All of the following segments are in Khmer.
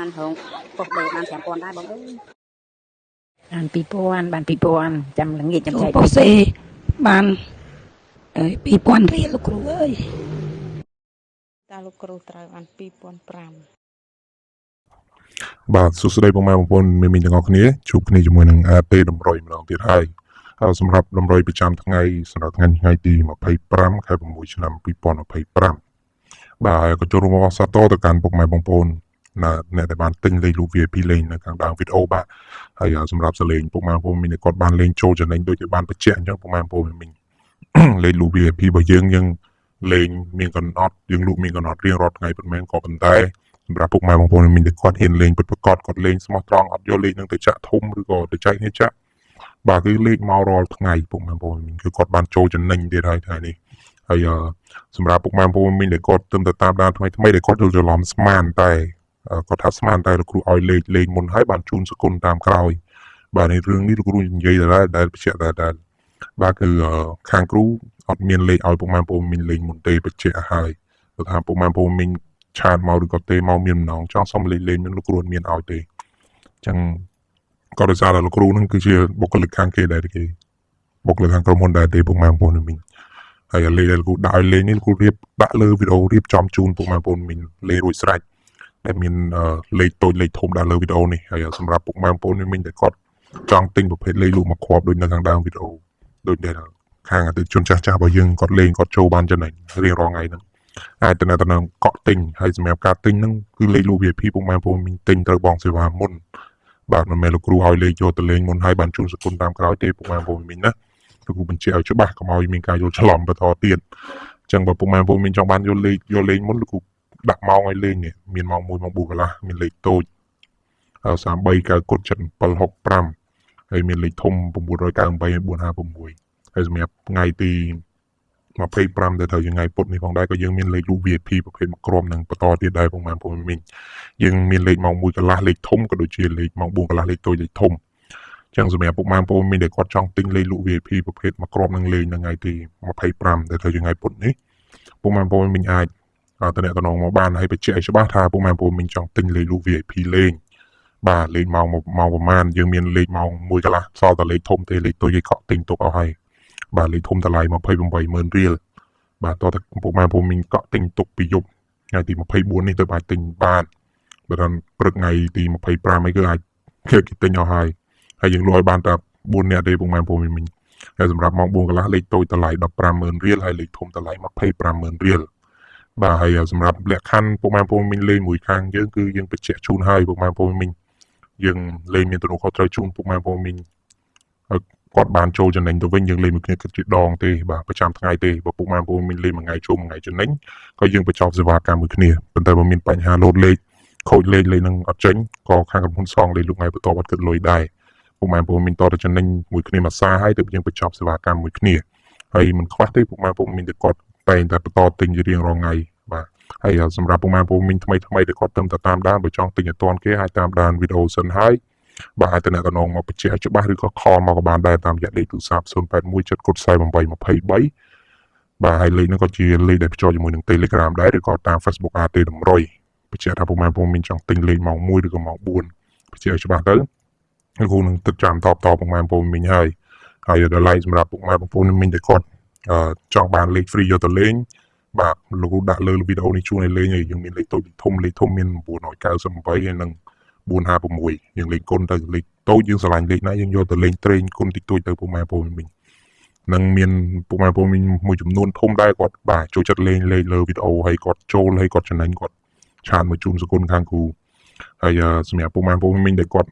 បានហងពុកបាន5000ដែរបងអើយបាន2000ចាំល្ងាចចាំចែក ប៉ុសេបាន2000រៀលលោកគ្រូអើយតើលោកគ្រូត្រូវបាន2005បាទសួស្តីបងប្អូនមីមីទាំងអស់គ្នាជួបគ្នាជាមួយនឹងអាទេតម្រុយម្ដងទៀតហើយសម្រាប់តម្រុយប្រចាំថ្ងៃសម្រាប់ថ្ងៃទី25ខែ6ឆ្នាំ2025បាទហើយក៏ចូលរួមសាទរទៅកាន់ពុកម៉ែបងប្អូនអ្នកដែលបានទិញលេខលូ VIP លេងនៅខាងដើមវីដេអូបាទហើយសម្រាប់សលេងពុកម៉ែបងប្អូនមីគាត់បានលេងចូលចំណេញដូចជាបានបញ្ជាក់អញ្ចឹងពុកម៉ែបងប្អូនមីលេខលូ VIP របស់យើងលេងមានកំណត់យើងលក់មានកំណត់រៀងរាល់ថ្ងៃប៉ុន្មានក៏ប៉ុន្តែសម្រាប់ពុកម៉ែបងប្អូនមីគាត់ហ៊ានលេងពិតប្រាកដគាត់លេងស្មោះត្រង់អត់យកលេខនឹងទៅចាក់ធំឬក៏ទៅចែកគ្នាចាក់បាទគឺលេខមករាល់ថ្ងៃពុកម៉ែបងប្អូនមីគឺគាត់បានចូលចំណេញទៀតហើយថ្ងៃនេះហើយសម្រាប់ពុកម៉ែបងប្អូនមីដែលគាត់ទៅតាមដានថ្មីដែលគាត់យល់ច្រឡំស្មានតែគាត់ថាស្មានតែលោកគ្រូឲ្យលេខមុនហើយបានជូនសគុណតាមក្រោយបាទในរឿងនេះលោកគ្រូនិយាយដែលបញ្ជាក់តែបាទគឺខាងគ្រូអត់មានលេខឲ្យពុកម៉ែបងប្អូនមីលេខមុនទេបញ្ជាក់ហើយគាត់ថាពុកម៉ែបងប្អូនមីឆាតមកឬក៏ទេមកមានម្ដងចង់សុំលេខមានលោកគ្រូអត់មានឲ្យទេអញ្ចឹងក៏ដោយសារតែលោកគ្រូនឹងគឺជាបុគ្គលិកខាងគេដែរគេបុគ្គលិកខាងក្រុមហ៊ុនដែរទេពុកម៉ែបងប្អូនមីហើយលេខដែលលោកគ្រូដាក់ឲ្យលេខនេះលោកគ្រូរៀបដាក់លើវីដេអូរៀបចំជូនពុកម៉ែបងប្អូនមីលេខរួចស្រេចដែលមានលេខតូចលេខធំដាក់លើវីដេអូនេះហើយសម្រាប់ពុកម៉ែបងប្អូនមីដែលគាត់ចង់ទិញប្រភេទលេខលូមកគ្រាប់ដូចនៅខាងដើមវីដេអូដូចដែលខាងអតិថិជនចាស់របស់យើងគាត់លេងគាត់ចូលបានចំណេញរៀងរាល់ថ្ងៃហ្នឹងអាចទៅនឹងកក់ទិញហើយសម្រាប់ការទិញហ្នឹងគឺលេខលូ VIP ពុកម៉ែបងប្អូនមីទិញត្រូវបងសេវាមុនបាទមិនមែនលោកគ្រូឲ្យលេខយកទៅលេងមុនហើយបានជូនសគុណតាមក្រោយទេពុកម៉ែបងប្អូនមីណាលោកគ្រូបញ្ជាក់ឲ្យច្បាស់កុំឲ្យមានការយល់ច្រឡំបន្តទៀតអញ្ចឹងបើពុកម៉ែបងប្អូនមីចង់បានយកលេខមុនលោកគ្រូដាក់ម៉ោងឲ្យលេងនេះមានម៉ោង1ម៉ោង4កន្លះមានលេខតូច33 9 765ហើយមានលេខធំ998 456ហើយសម្រាប់ថ្ងៃទី25ទៅថ្ងៃពុធនេះផងដែរក៏យើងមានលេខលូ VIP ប្រភេទមួយក្រុមនឹងបន្តទៀតដែរបងប្អូនមីងយើងមានលេខម៉ោង1កន្លះលេខធំក៏ដូចជាលេខម៉ោង4កន្លះលេខតូចលេខធំអញ្ចឹងសម្រាប់ពុកម៉ែបងប្អូនមីងដែលគាត់ចង់ទិញលេខលូ VIP ប្រភេទមួយក្រុមនឹងលេងនៅថ្ងៃទី25ទៅថ្ងៃពុធនេះពុកម៉ែបងប្អូនមីងអាចតំណងមកបានហើយបញ្ជាក់ឲ្យច្បាស់ថាពុកម៉ែបងប្អូនមីងចង់ទិញលេខលូ VIP លេងបាទលេខម៉ោងប្រហែលយើងមានលេខម៉ោង1កន្លះសល់តែលេខធំទេលេខតូចគេកក់ទិញទុកឲ្យហើយបាទលេខធំតម្លៃ280,000រៀលបាទតោះតែពុកម៉ែបងប្អូនមីងកក់ទិញទុកពីយប់ថ្ងៃទី24នេះទៅអាចទិញបានបើដល់ព្រឹកថ្ងៃទី25អីគឺអាចគេទិញឲ្យហើយយើងលក់ឲ្យបានតែ4នាក់ទេពុកម៉ែបងប្អូនមីងហើយសម្រាប់ម៉ោង4កន្លះលេខតូចតម្លៃ150,000រៀលហើយលេខធំតម្លៃ250,000រៀលបាទហើយសម្រាប់លក្ខខណ្ឌពុកម៉ែបងប្អូនមីងលេងមួយខាងយើងគឺយើងបញ្ជាក់ជូនឲ្យពុកម៉ែបងប្អូនមីងយើងលេងមានទំនួលខុសត្រូវជូនពុកម៉ែបងប្អូនមីងហើយគាត់បានចូលចំណេញទៅវិញយើងលេងមួយគ្នាគិតជាដងទេបាទប្រចាំថ្ងៃទេបើពុកម៉ែបងប្អូនមានលេងមួយថ្ងៃចូលមួយថ្ងៃចំណេញក៏យើងបញ្ចប់សេវាកម្មមួយគ្នាប៉ុន្តែបើមានបញ្ហាលោតលេខខូចលេខនឹងអត់ចេញក៏ខាងក្រុមហ៊ុនសងលេខលោកថ្ងៃបន្ទាប់អត់គិតលុយដែរពុកម៉ែបងប្អូនមានតទៅចំណេញមួយគ្នាមួយសារហើយទៅយើងបញ្ចប់សេវាកម្មមួយគ្នាហើយមិនខ្វះទេពុកម៉ែបងប្អូនមានតែគាត់តែងតែបន្តទិញរៀងរាល់ថ្ងៃបាទហើយសម្រាប់ពុកម៉ែបងប្អូនមានថ្មីដែលគាត់តាមដានបើចង់ទិញឲ្យតាន់គេអាចតាមដានវីដេអូសិនហើយបាទអាចតំណងមកបញ្ជាក់ច្បាស់ឬក៏ខលមកក៏បានដែរតាមរយៈលេខទូរស័ព្ទ081744823បាទហើយលេខនោះក៏ជាលេខដែលភ្ជាប់ជាមួយនឹង Telegram ដែរឬក៏តាម Facebook អាទេតម្រុយបញ្ជាក់ថាពុកម៉ែបងប្អូនមានចង់ទិញលេខម៉ោង1ឬក៏ម៉ោង4បញ្ជាក់ច្បាស់ទៅលោកគ្រូនឹងទឹកចាំតបពុកម៉ែបងប្អូនមីងហើយដល់ឡែកសម្រាប់ពុកម៉ែបងប្អូនមីងដែលគាត់ចង់បានលេខ free យកទៅលេងបាទលោកគ្រូដាក់លើវីដេអូនេះជូនឲ្យលេងហើយយើងមានលេខតូចលេខធំមាន998ហើយនឹង456យើងលេខគុណទៅលេខតូចយើងឆ្លាញ់លេខណាយើងយកទៅលេងត្រេងគុណតិចតួចទៅពុកម៉ែបងប្អូនមីងនឹងមានពុកម៉ែបងប្អូនមីងមួយចំនួនធំដែរគាត់បាទចូលចិត្តលេងលេខលើវីដេអូហើយគាត់ចូលហើយគាត់ចំណេញគាត់ឆាតមកជូនសគុណខាងគ្រូហើយសម្រាប់ពុកម៉ែបងប្អូនមីងដែលគាត់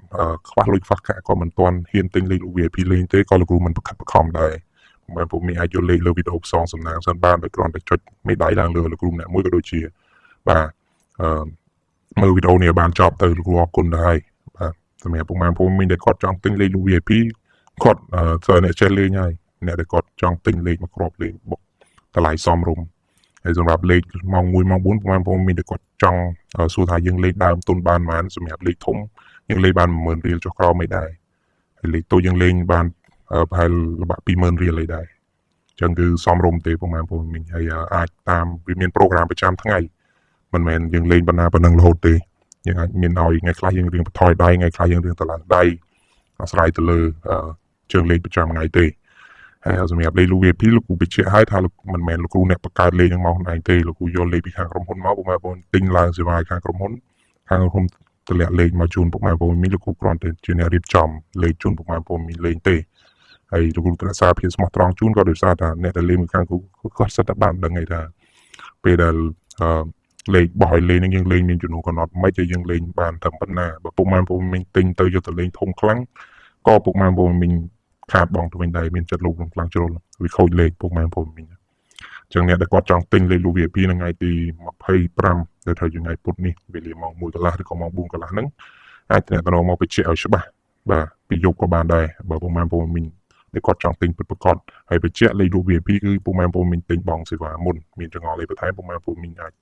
ខ្វះលុយខ្វះកាក់គាត់មិនទាន់ហ៊ានទិញលេខ VIP លេងទេក៏លោកគ្រូមិនប្រខិតប្រខំដែរពុកម៉ែបងប្អូនមីងអាចយកលេខលើវីដេអូផ្សងសំណាងសិនបានដោយគ្រាន់តែចុចមេដៃឡើងលើលោកគ្រូម្នាក់មួយក៏ដូចជាបាទមើលវីដេអូនេះបានចប់ទៅលោកគ្រូអរគុណដែរបាទសម្រាប់ពុកម៉ែបងប្អូនមីងដែលគាត់ចង់ទិញលេខ VIP គាត់អ្នកចេះលេងហើយអ្នកដែលគាត់ចង់ទិញលេខមកគ្រាប់លេងបុកតម្លៃសមរម្យហើយសម្រាប់លេខម៉ោង1ម៉ោង4ពុកម៉ែបងប្អូនមីងដែលគាត់ចង់សួរថាយើងលេខដើមទុនបានប៉ុន្មានសម្រាប់លេខធំយើងលេខបាន10000រៀលចុះក្រោមមិនដែរហើយលេខតូចយើងលេងបានប្រហែលល្បាក់20000រៀលអីដែរអញ្ចឹងគឺសមរម្យទេពុកម៉ែបងប្អូនមីងហើយអាចតាមវាមានប្រូក្រាមប្រចាំថ្ងៃមិនមែនយើងលេងបណ្ណាប៉ុណ្ណឹងរហូតទេ ยังไงមានឲ្យថ្ងៃខ្លះយើងរៀងបន្ថយដៃថ្ងៃខ្លះយើងរៀងតឡើងដៃអាស្រ័យទៅលើជើងលេងប្រចាំថ្ងៃទេហើយសម្រាប់លេងលោក VIP លោកគ្រូបញ្ជាក់ឲ្យថាលោកមិនមែនលោកគ្រូអ្នកបង្កើតលេងនឹងមកខ្លួនឯងទេលោកគ្រូយកលេងពីខាងក្រុមហ៊ុនមកពុកម៉ែបងប្អូនទិញឡើងសេវាខាងក្រុមហ៊ុនតម្លាក់លេងមកជូនពុកម៉ែបងប្អូនមានលោកគ្រូគ្រាន់តែជាអ្នករៀបចំលេងជូនពុកម៉ែបងប្អូនមានលេងទេហើយលោកគ្រូត្រូវសារភាពស្មោះត្រង់ជូនក៏ដោយសារថាអ្នកដែលលេងខាងគ្រូគាត់សិតតែបានដឹងហើយថាពេលដែលលេងបោះឲ្យលេងនឹងយើងលេងមានចំនួនកំណត់មិនឲ្យយើងលេងបានត្រឹមប៉ុណ្ណាបើពុកម៉ែបងប្អូនមានទិញទៅយកទៅលេងធំខ្លាំងក៏ពុកម៉ែបងប្អូនមានខាតបងទៅវិញដែរមានចិត្តលោកខ្លាំងជ្រុលវាខូចលេខពុកម៉ែបងប្អូនមានចឹងអ្នកដែលគាត់ចង់ទិញលេខលោក VIP នៅថ្ងៃទី25ដែលត្រូវថ្ងៃពុធនេះវេលាម៉ោង 1 កន្លះឬក៏ម៉ោង 4 កន្លះហ្នឹងអាចអ្នកទៅមកបញ្ជាក់ឲ្យច្បាស់បាទពីយប់ក៏បានដែរបើពុកម៉ែបងប្អូនមានដែលគាត់ចង់ទិញពិតប្រាកដហើយបញ្ជាក់លេខលោក VIP គឺពុកម៉ែបងប្អូនមានទិញបងសេវាមុនមានចង្អុលលេខបន្ថែមពុកម៉ែបងប្អូនមានអាច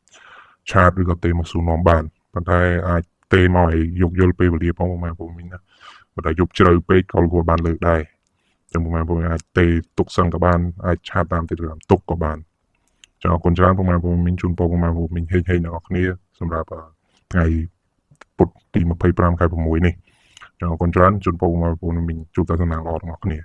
ឆាតឬក៏ទេមកសួរនាំបានប៉ុន្តែអាចទេមកឲ្យយកយល់ពេលវេលាផងពុកម៉ែបងប្អូនមានណាបើតែយប់ជ្រៅពេកក៏គាត់បានលើកដែរចឹងពុកម៉ែបងប្អូនអាចទេទុកសឹងក៏បានអាចឆាតតាម Telegram ទុកក៏បានចឹងអរគុណច្រើនពុកម៉ែបងប្អូនមានជូនពរពុកម៉ែបងប្អូនមានហេងអ្នកនរគ្នាសម្រាប់ថ្ងៃពុធទី25 ខែ 6 នេះចឹងអរគុណច្រើនជូនពរពុកម៉ែបងប្អូនមានជួបតែសំណាងល្អទាំងអស់គ្នា